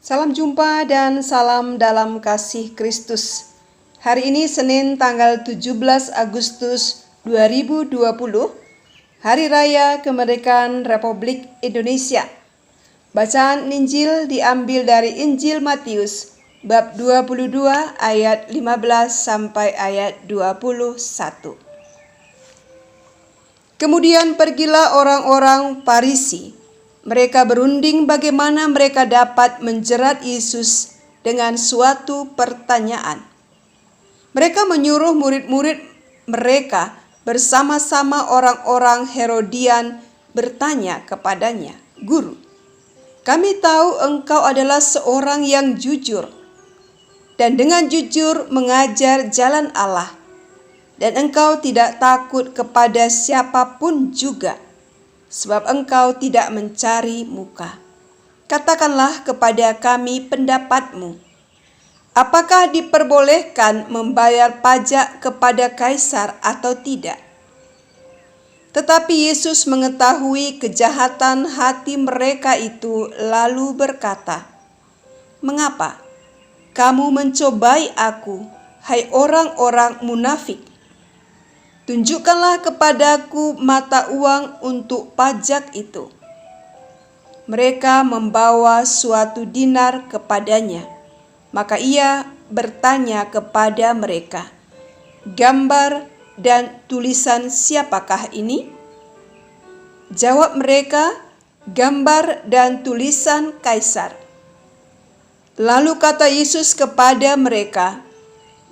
Salam jumpa dan salam dalam kasih Kristus. Hari ini Senin tanggal 17 Agustus 2020, Hari Raya Kemerdekaan Republik Indonesia. Bacaan Injil diambil dari Injil Matius, bab 22 ayat 15 sampai ayat 21. Kemudian pergilah orang-orang Farisi. Mereka berunding bagaimana mereka dapat menjerat Yesus dengan suatu pertanyaan. Mereka menyuruh murid-murid mereka bersama-sama orang-orang Herodian bertanya kepadanya, "Guru, kami tahu engkau adalah seorang yang jujur dan dengan jujur mengajar jalan Allah, dan engkau tidak takut kepada siapapun juga, sebab engkau tidak mencari muka. Katakanlah kepada kami pendapatmu. Apakah diperbolehkan membayar pajak kepada Kaisar atau tidak?" Tetapi Yesus mengetahui kejahatan hati mereka itu, lalu berkata, "Mengapa kamu mencobai aku, hai orang-orang munafik? Tunjukkanlah kepadaku mata uang untuk pajak itu." Mereka membawa suatu dinar kepadanya. Maka ia bertanya kepada mereka, "Gambar dan tulisan siapakah ini?" Jawab mereka, "Gambar dan tulisan Kaisar." Lalu kata Yesus kepada mereka,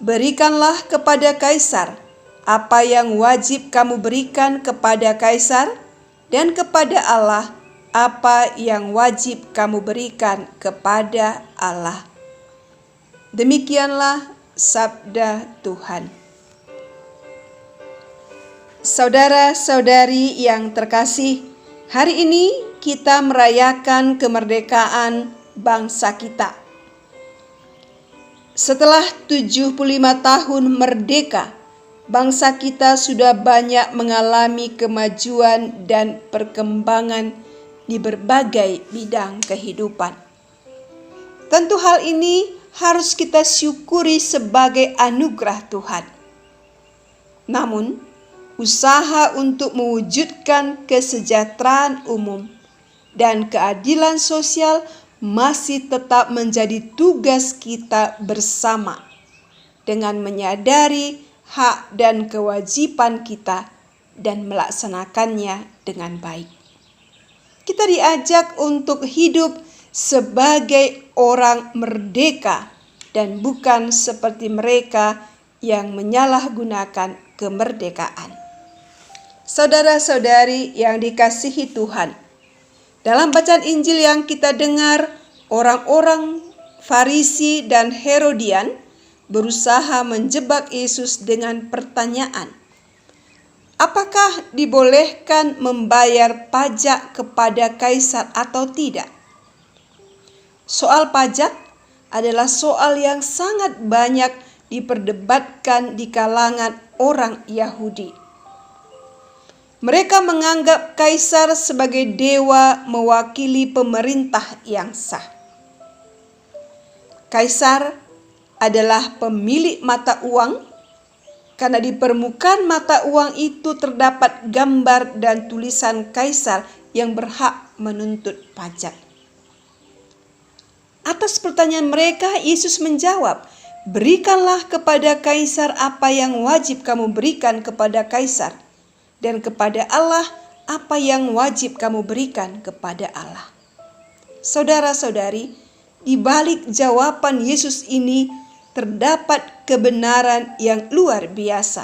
"Berikanlah kepada Kaisar apa yang wajib kamu berikan kepada Kaisar, dan kepada Allah apa yang wajib kamu berikan kepada Allah." Demikianlah sabda Tuhan. Saudara-saudari yang terkasih, hari ini kita merayakan kemerdekaan bangsa kita. Setelah 75 tahun merdeka, bangsa kita sudah banyak mengalami kemajuan dan perkembangan di berbagai bidang kehidupan. Tentu hal ini harus kita syukuri sebagai anugerah Tuhan. Namun, usaha untuk mewujudkan kesejahteraan umum dan keadilan sosial masih tetap menjadi tugas kita bersama, dengan menyadari hak dan kewajiban kita dan melaksanakannya dengan baik. Kita diajak untuk hidup sebagai orang merdeka dan bukan seperti mereka yang menyalahgunakan kemerdekaan. Saudara-saudari yang dikasihi Tuhan, dalam bacaan Injil yang kita dengar, orang-orang Farisi dan Herodian berusaha menjebak Yesus dengan pertanyaan, apakah dibolehkan membayar pajak kepada Kaisar atau tidak? Soal pajak adalah soal yang sangat banyak diperdebatkan di kalangan orang Yahudi. Mereka menganggap Kaisar sebagai dewa mewakili pemerintah yang sah. Kaisar adalah pemilik mata uang, karena di permukaan mata uang itu terdapat gambar dan tulisan Kaisar yang berhak menuntut pajak. Atas pertanyaan mereka, Yesus menjawab, "Berikanlah kepada Kaisar apa yang wajib kamu berikan kepada Kaisar, dan kepada Allah apa yang wajib kamu berikan kepada Allah." Saudara-saudari, di balik jawaban Yesus ini terdapat kebenaran yang luar biasa.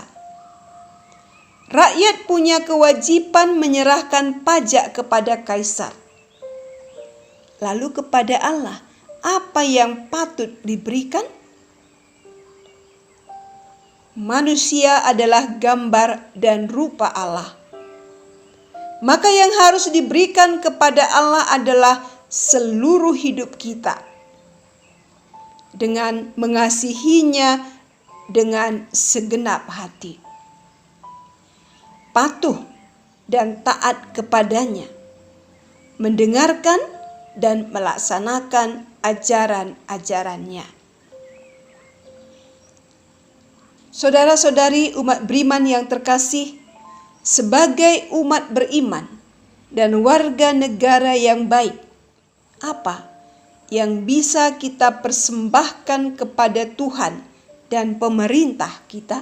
Rakyat punya kewajiban menyerahkan pajak kepada Kaisar. Lalu kepada Allah, apa yang patut diberikan? Manusia adalah gambar dan rupa Allah. Maka yang harus diberikan kepada Allah adalah seluruh hidup kita, dengan mengasihinya dengan segenap hati, patuh dan taat kepadanya, mendengarkan dan melaksanakan ajaran-ajarannya. Saudara-saudari umat beriman yang terkasih, sebagai umat beriman dan warga negara yang baik, apa yang bisa kita persembahkan kepada Tuhan dan pemerintah kita?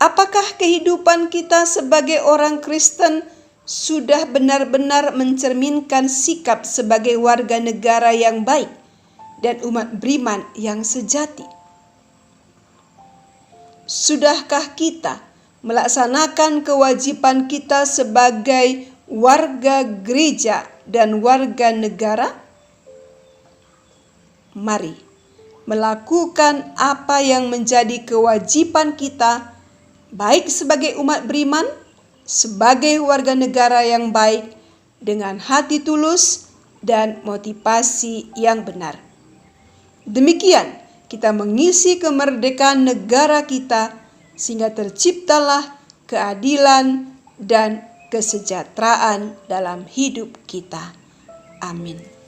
Apakah kehidupan kita sebagai orang Kristen sudah benar-benar mencerminkan sikap sebagai warga negara yang baik dan umat beriman yang sejati? Sudahkah kita melaksanakan kewajiban kita sebagai warga gereja dan warga negara? Mari melakukan apa yang menjadi kewajiban kita, baik sebagai umat beriman, sebagai warga negara yang baik, dengan hati tulus dan motivasi yang benar. Demikian kita mengisi kemerdekaan negara kita, sehingga terciptalah keadilan dan kesejahteraan dalam hidup kita. Amin.